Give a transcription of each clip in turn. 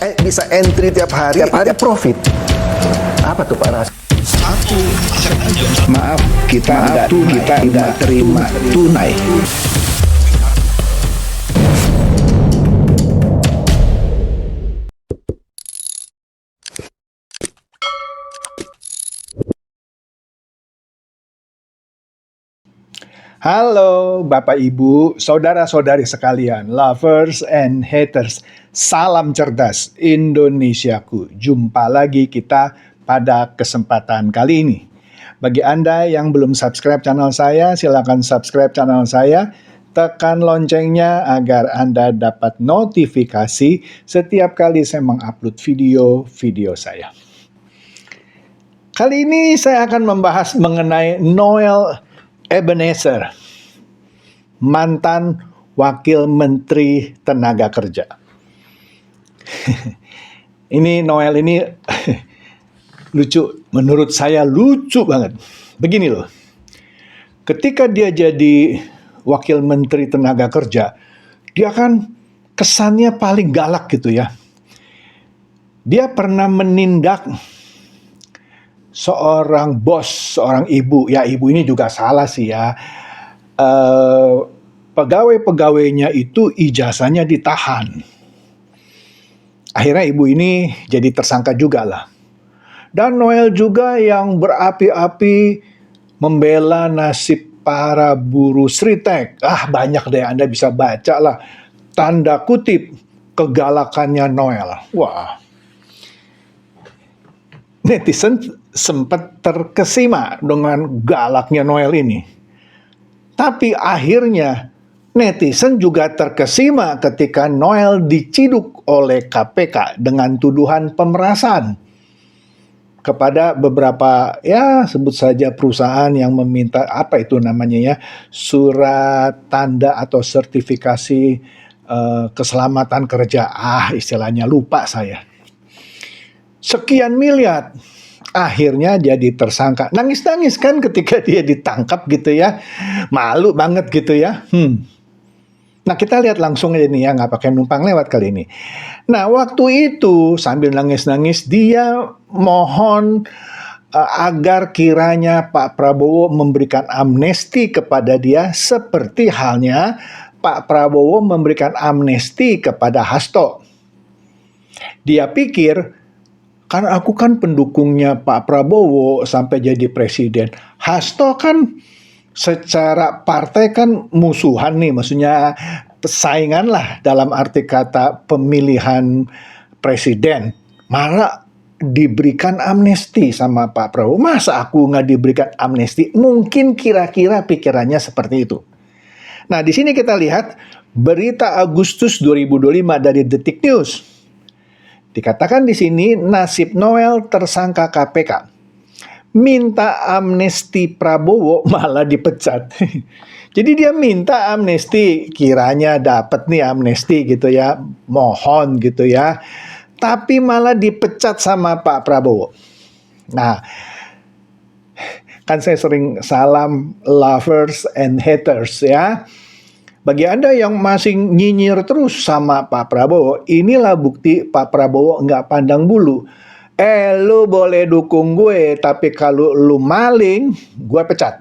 Bisa entry tiap hari profit. Apa tuh Pak Ras? Maaf, kita nggak terima tunai. Halo Bapak Ibu, saudara-saudari sekalian, lovers and haters. Salam cerdas Indonesiaku. Jumpa lagi kita pada kesempatan kali ini. Bagi Anda yang belum subscribe channel saya, silakan subscribe channel saya. Tekan loncengnya agar Anda dapat notifikasi setiap kali saya mengupload video-video saya. Kali ini saya akan membahas mengenai Noel Ebenezer, mantan Wakil Menteri Tenaga Kerja. Ini Noel ini lucu, menurut saya lucu banget. Begini loh, ketika dia jadi Wakil Menteri Tenaga Kerja, dia kan kesannya paling galak gitu ya. Dia pernah menindak seorang bos, seorang ibu. Ya, ibu ini juga salah sih ya. Pegawai-pegawainya itu ijazahnya ditahan. Akhirnya ibu ini jadi tersangka juga lah. Dan Noel juga yang berapi-api membela nasib para buruh Sritek. Banyak deh, Anda bisa baca lah. Tanda kutip kegalakannya Noel. Wah. Netizen sempat terkesima dengan galaknya Noel ini. Tapi akhirnya netizen juga terkesima ketika Noel diciduk oleh KPK dengan tuduhan pemerasan kepada beberapa, ya sebut saja perusahaan yang meminta, apa itu namanya ya, surat tanda atau sertifikasi keselamatan kerja. Istilahnya lupa saya. Sekian miliar. Akhirnya jadi tersangka. Nangis-nangis kan ketika dia ditangkap gitu ya. Malu banget gitu ya. Nah, kita lihat langsung aja nih ya, nggak pakai numpang lewat kali ini. Nah, waktu itu sambil nangis-nangis dia mohon agar kiranya Pak Prabowo memberikan amnesti kepada dia seperti halnya Pak Prabowo memberikan amnesti kepada Hasto. Dia pikir, kan aku kan pendukungnya Pak Prabowo sampai jadi presiden. Hasto kan secara partai kan musuhan nih, maksudnya saingan lah dalam arti kata pemilihan presiden. Malah diberikan amnesti sama Pak Prabowo. Masa aku nggak diberikan amnesti? Mungkin kira-kira pikirannya seperti itu. Nah, di sini kita lihat berita Agustus 2025 dari Detik News. Dikatakan di sini nasib Noel tersangka KPK. Minta amnesti Prabowo malah dipecat. Jadi dia minta amnesti, kiranya dapat nih amnesti gitu ya, mohon gitu ya. Tapi malah dipecat sama Pak Prabowo. Nah, kan saya sering salam lovers and haters ya. Bagi Anda yang masih nyinyir terus sama Pak Prabowo, inilah bukti Pak Prabowo nggak pandang bulu. Lu boleh dukung gue, tapi kalau lu maling, gue pecat.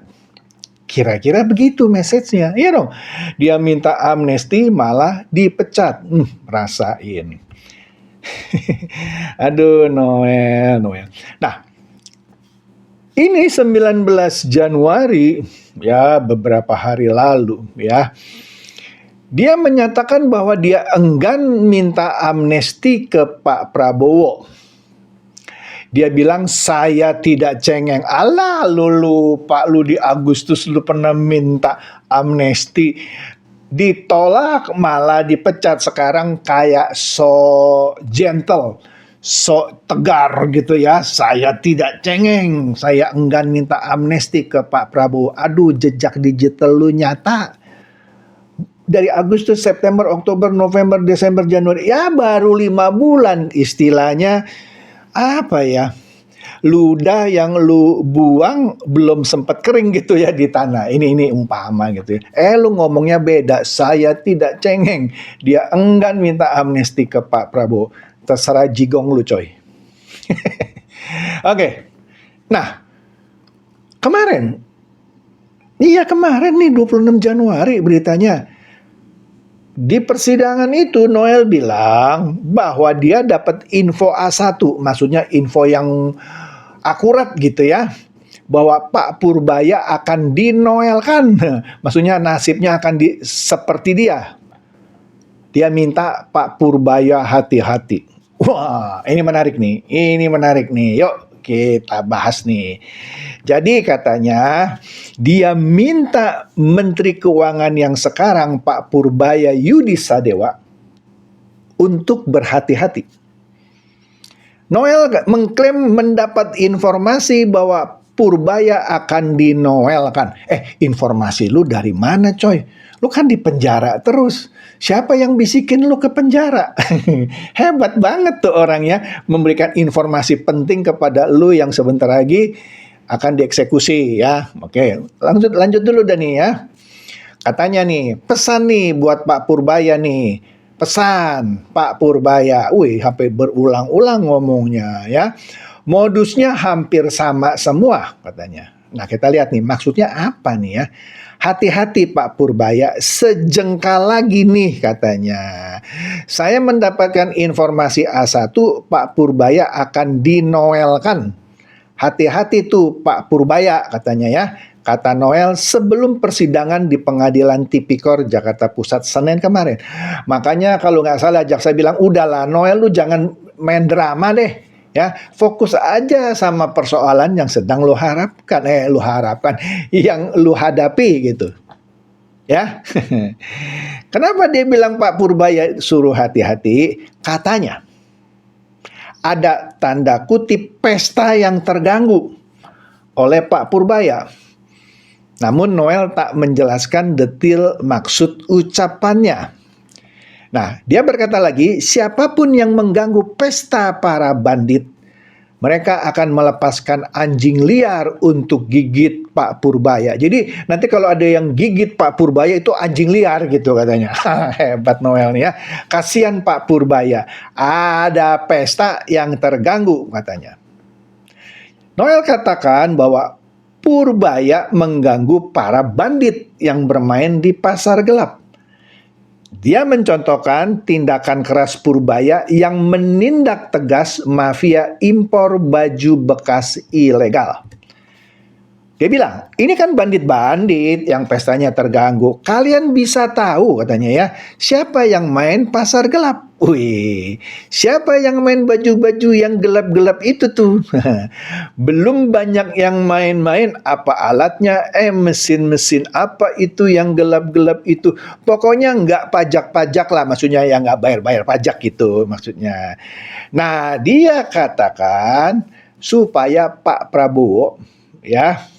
Kira-kira begitu message-nya. Iya dong, dia minta amnesti malah dipecat. Rasain. Aduh, Noel. Nah, ini 19 Januari, ya beberapa hari lalu ya. Dia menyatakan bahwa dia enggan minta amnesti ke Pak Prabowo. Dia bilang, saya tidak cengeng. Alah, lu Pak, lu di Agustus lu pernah minta amnesti. Ditolak, malah dipecat. Sekarang kayak so gentle, so tegar gitu ya. Saya tidak cengeng, saya enggan minta amnesti ke Pak Prabowo. Aduh, jejak digital lu nyata. Dari Agustus, September, Oktober, November, Desember, Januari, ya baru 5 bulan istilahnya. Apa ya, ludah yang lu buang belum sempat kering gitu ya di tanah. Ini umpama gitu ya. Lu ngomongnya beda, saya tidak cengeng. Dia enggan minta amnesti ke Pak Prabowo. Terserah jigong lu coy. Oke. Nah, kemarin nih 26 Januari beritanya. Di persidangan itu Noel bilang bahwa dia dapat info A1, maksudnya info yang akurat gitu ya, bahwa Pak Purbaya akan dinoelkan, maksudnya nasibnya akan seperti dia. Dia minta Pak Purbaya hati-hati. Wah, ini menarik nih. Yuk kita bahas nih. Jadi katanya dia minta Menteri Keuangan yang sekarang Pak Purbaya Yudi Sadewa untuk berhati-hati. Noel mengklaim mendapat informasi bahwa Purbaya akan dinoelkan. Informasi lu dari mana coy? Lu kan di penjara terus. Siapa yang bisikin lu ke penjara? Hebat banget tuh orangnya memberikan informasi penting kepada lu yang sebentar lagi akan dieksekusi ya. Oke, lanjut dulu dah nih ya. Katanya nih, pesan nih buat Pak Purbaya nih. Pesan Pak Purbaya. Sampai berulang-ulang ngomongnya ya. Modusnya hampir sama semua katanya. Nah, kita lihat nih maksudnya apa nih ya. Hati-hati Pak Purbaya, sejengkal lagi nih katanya. Saya mendapatkan informasi A1 Pak Purbaya akan dinoelkan. Hati-hati tuh Pak Purbaya katanya ya. Kata Noel sebelum persidangan di Pengadilan Tipikor Jakarta Pusat Senin kemarin. Makanya kalau nggak salah jaksa bilang, udahlah Noel lu jangan main drama deh. Ya, fokus aja sama persoalan yang sedang lu harapkan, yang lu hadapi gitu. Ya. Kenapa dia bilang Pak Purbaya suruh hati-hati? Katanya ada tanda kutip pesta yang terganggu oleh Pak Purbaya. Namun Noel tak menjelaskan detail maksud ucapannya. Nah, dia berkata lagi, siapapun yang mengganggu pesta para bandit, mereka akan melepaskan anjing liar untuk gigit Pak Purbaya. Jadi nanti kalau ada yang gigit Pak Purbaya itu anjing liar gitu katanya. Hebat Noel nih ya. Kasihan Pak Purbaya. Ada pesta yang terganggu katanya. Noel katakan bahwa Purbaya mengganggu para bandit yang bermain di pasar gelap. Dia mencontohkan tindakan keras Purbaya yang menindak tegas mafia impor baju bekas ilegal. Dia bilang, ini kan bandit-bandit yang pestanya terganggu. Kalian bisa tahu katanya ya, siapa yang main pasar gelap? Siapa yang main baju-baju yang gelap-gelap itu tuh? Belum banyak yang main-main apa alatnya, mesin-mesin apa itu yang gelap-gelap itu. Pokoknya nggak pajak-pajak lah, maksudnya yang nggak bayar-bayar pajak gitu maksudnya. Nah, dia katakan supaya Pak Prabowo ya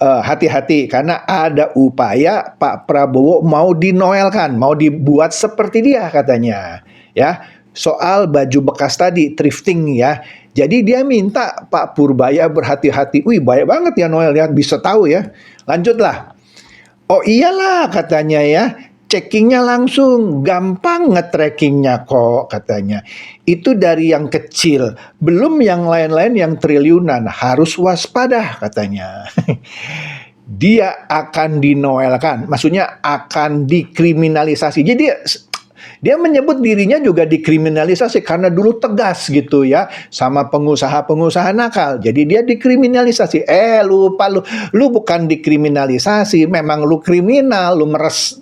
hati-hati karena ada upaya Pak Prabowo mau dinoelkan, mau dibuat seperti dia katanya. Ya, soal baju bekas tadi thrifting ya. Jadi dia minta Pak Purbaya berhati-hati. Banyak banget ya Noel ya, bisa tahu ya. Lanjutlah. Oh iyalah katanya ya. Checkingnya langsung, gampang nge-trackingnya kok katanya. Itu dari yang kecil, belum yang lain-lain yang triliunan, harus waspada katanya. Dia akan dinoelkan, maksudnya akan dikriminalisasi. Jadi dia menyebut dirinya juga dikriminalisasi karena dulu tegas gitu ya sama pengusaha-pengusaha nakal. Jadi dia dikriminalisasi. Lupa lu bukan dikriminalisasi, memang lu kriminal, lu meres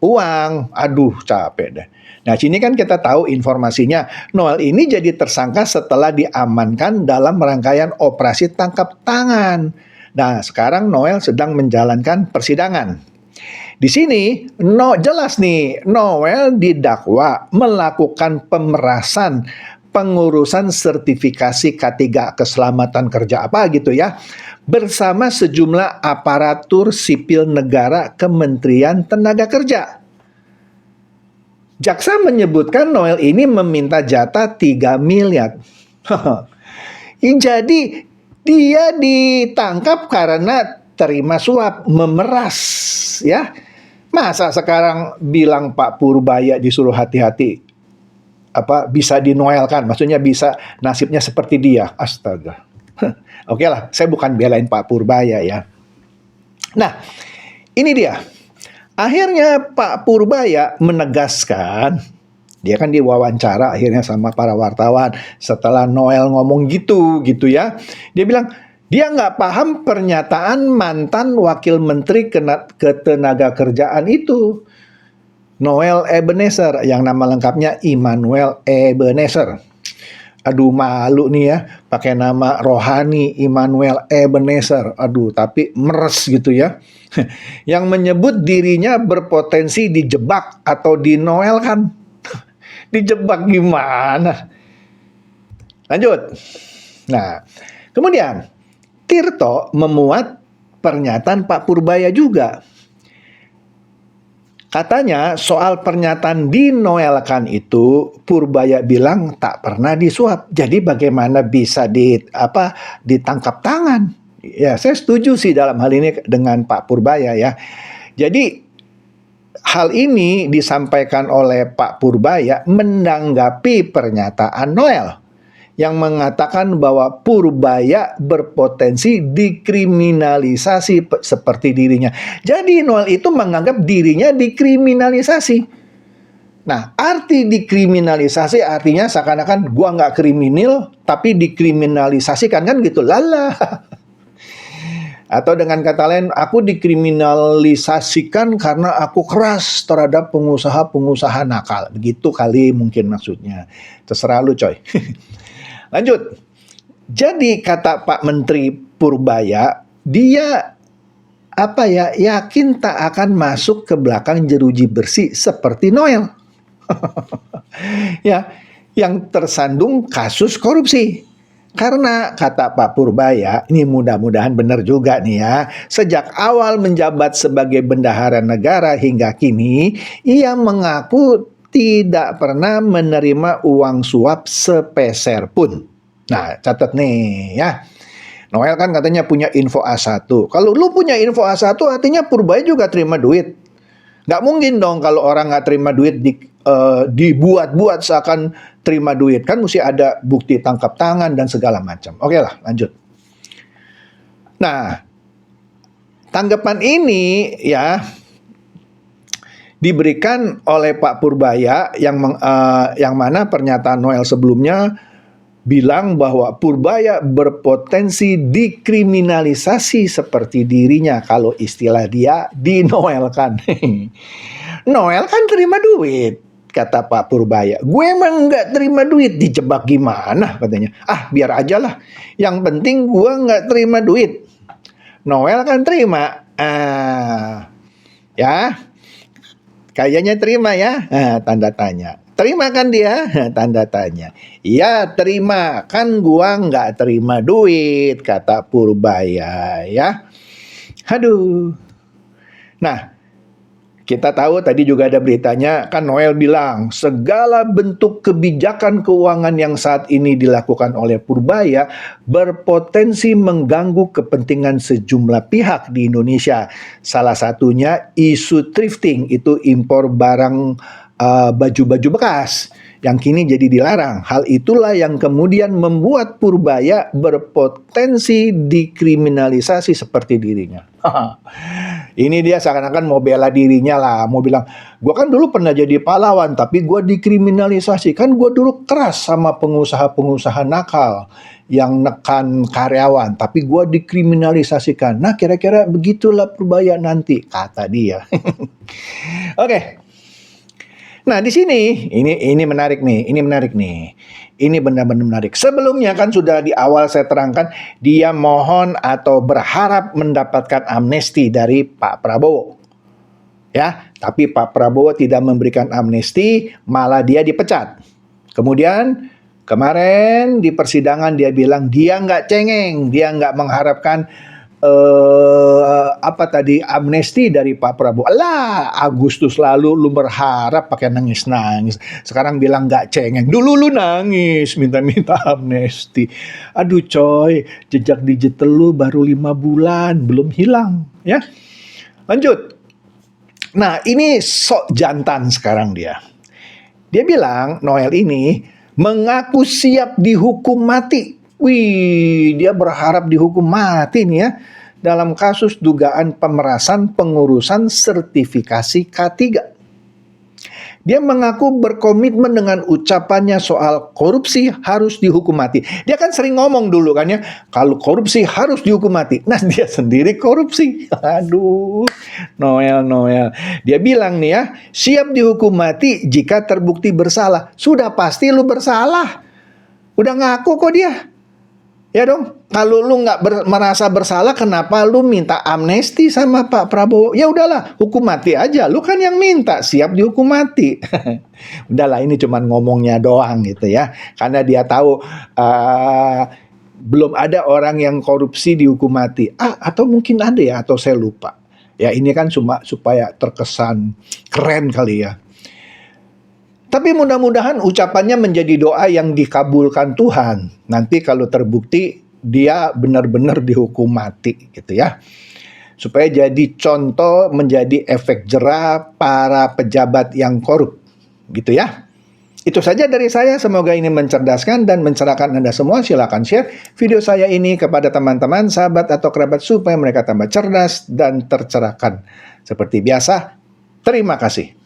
uang. Aduh, capek deh. Nah, sini kan kita tahu informasinya. Noel ini jadi tersangka setelah diamankan dalam rangkaian operasi tangkap tangan. Nah, sekarang Noel sedang menjalankan persidangan. Di sini, jelas nih, Noel didakwa melakukan pemerasan pengurusan sertifikasi K3 keselamatan kerja apa gitu ya, bersama sejumlah aparatur sipil negara Kementerian Tenaga Kerja. Jaksa menyebutkan Noel ini meminta jatah 3 miliar. Jadi dia ditangkap karena terima suap, memeras, ya. Masa sekarang bilang Pak Purbaya disuruh hati-hati, bisa dinoelkan, maksudnya bisa nasibnya seperti dia. Astaga. Oke lah, saya bukan belain Pak Purbaya ya. Nah, ini dia. Akhirnya Pak Purbaya menegaskan, dia kan diwawancara akhirnya sama para wartawan setelah Noel ngomong gitu ya. Dia bilang, dia nggak paham pernyataan mantan Wakil Menteri Ketenagakerjaan itu, Noel Ebenezer, yang nama lengkapnya Immanuel Ebenezer. Aduh, malu nih ya, pakai nama rohani Immanuel Ebenezer. Aduh, tapi meres gitu ya. Yang menyebut dirinya berpotensi dijebak atau dinoelkan. Dijebak gimana? Lanjut. Nah, kemudian Tirto memuat pernyataan Pak Purbaya juga. Katanya soal pernyataan dinoelkan itu Purbaya bilang tak pernah disuap. Jadi bagaimana bisa ditangkap tangan? Ya, saya setuju sih dalam hal ini dengan Pak Purbaya ya. Jadi hal ini disampaikan oleh Pak Purbaya menanggapi pernyataan Noel yang mengatakan bahwa Purbaya berpotensi dikriminalisasi seperti dirinya. Jadi Noel itu menganggap dirinya dikriminalisasi. Nah, arti dikriminalisasi artinya seakan-akan gua nggak kriminal, tapi dikriminalisasikan kan gitu. Lala. Atau dengan kata lain, aku dikriminalisasikan karena aku keras terhadap pengusaha-pengusaha nakal. Begitu kali mungkin maksudnya. Terserah lu coy. Lanjut. Jadi kata Pak Menteri Purbaya, dia yakin tak akan masuk ke belakang jeruji bersih seperti Noel. Ya, yang tersandung kasus korupsi. Karena kata Pak Purbaya, ini mudah-mudahan benar juga nih ya, sejak awal menjabat sebagai bendahara negara hingga kini, ia mengaku tidak pernah menerima uang suap sepeser pun. Nah, catat nih ya. Noel kan katanya punya info A1. Kalau lu punya info A1 artinya Purbaya juga terima duit. Nggak mungkin dong kalau orang nggak terima duit dibuat-buat seakan terima duit. Kan mesti ada bukti tangkap tangan dan segala macam. Oke lah, lanjut. Nah, tanggapan ini ya diberikan oleh Pak Purbaya yang mana pernyataan Noel sebelumnya bilang bahwa Purbaya berpotensi dikriminalisasi seperti dirinya kalau istilah dia dinoelkan. Noel kan terima duit, kata Pak Purbaya. Gue emang nggak terima duit, dijebak gimana katanya. Biar aja lah, yang penting gue nggak terima duit. Noel kan terima. Ya, kayaknya terima ya, tanda tanya. Terima kan dia? Tanda tanya. Ya terima, kan gua nggak terima duit, kata Purbaya ya. Aduh. Nah, kita tahu tadi juga ada beritanya, kan Noel bilang, segala bentuk kebijakan keuangan yang saat ini dilakukan oleh Purbaya berpotensi mengganggu kepentingan sejumlah pihak di Indonesia. Salah satunya isu thrifting, itu impor barang baju-baju bekas yang kini jadi dilarang. Hal itulah yang kemudian membuat Purbaya berpotensi dikriminalisasi seperti dirinya. Ini dia seakan-akan mau bela dirinya lah, mau bilang, gue kan dulu pernah jadi pahlawan, tapi gue dikriminalisasi. Kan gue dulu keras sama pengusaha-pengusaha nakal yang nekan karyawan, tapi gue dikriminalisasikan. Nah, kira-kira begitulah Purbaya nanti, kata dia. Oke. Nah, di sini ini menarik nih, Ini benar-benar menarik. Sebelumnya kan sudah di awal saya terangkan dia mohon atau berharap mendapatkan amnesti dari Pak Prabowo. Ya, tapi Pak Prabowo tidak memberikan amnesti, malah dia dipecat. Kemudian kemarin di persidangan dia bilang dia nggak cengeng, dia nggak mengharapkan apa tadi, amnesti dari Pak Prabowo. Alah, Agustus lalu lu berharap pakai nangis-nangis. Sekarang bilang nggak cengeng. Dulu lu nangis minta-minta amnesti. Aduh coy, jejak digital lu baru 5 bulan, belum hilang. Ya, lanjut. Nah, ini sok jantan sekarang dia. Dia bilang Noel ini mengaku siap dihukum mati. Wih, dia berharap dihukum mati nih ya. Dalam kasus dugaan pemerasan pengurusan sertifikasi K3. Dia mengaku berkomitmen dengan ucapannya soal korupsi harus dihukum mati. Dia kan sering ngomong dulu kan ya, kalau korupsi harus dihukum mati. Nah, dia sendiri korupsi. Aduh, Noel. Dia bilang nih ya, siap dihukum mati jika terbukti bersalah. Sudah pasti lu bersalah. Udah ngaku kok dia. Ya dong, kalau lu nggak merasa bersalah, kenapa lu minta amnesti sama Pak Prabowo? Ya udahlah, hukum mati aja. Lu kan yang minta, siap dihukum mati. Udahlah, ini cuman ngomongnya doang gitu ya. Karena dia tahu belum ada orang yang korupsi dihukum mati. Atau mungkin ada ya, atau saya lupa. Ya ini kan cuma supaya terkesan keren kali ya. Tapi mudah-mudahan ucapannya menjadi doa yang dikabulkan Tuhan. Nanti kalau terbukti dia benar-benar dihukum mati gitu ya. Supaya jadi contoh, menjadi efek jera para pejabat yang korup. Gitu ya. Itu saja dari saya. Semoga ini mencerdaskan dan mencerahkan Anda semua. Silakan share video saya ini kepada teman-teman, sahabat atau kerabat supaya mereka tambah cerdas dan tercerahkan. Seperti biasa, terima kasih.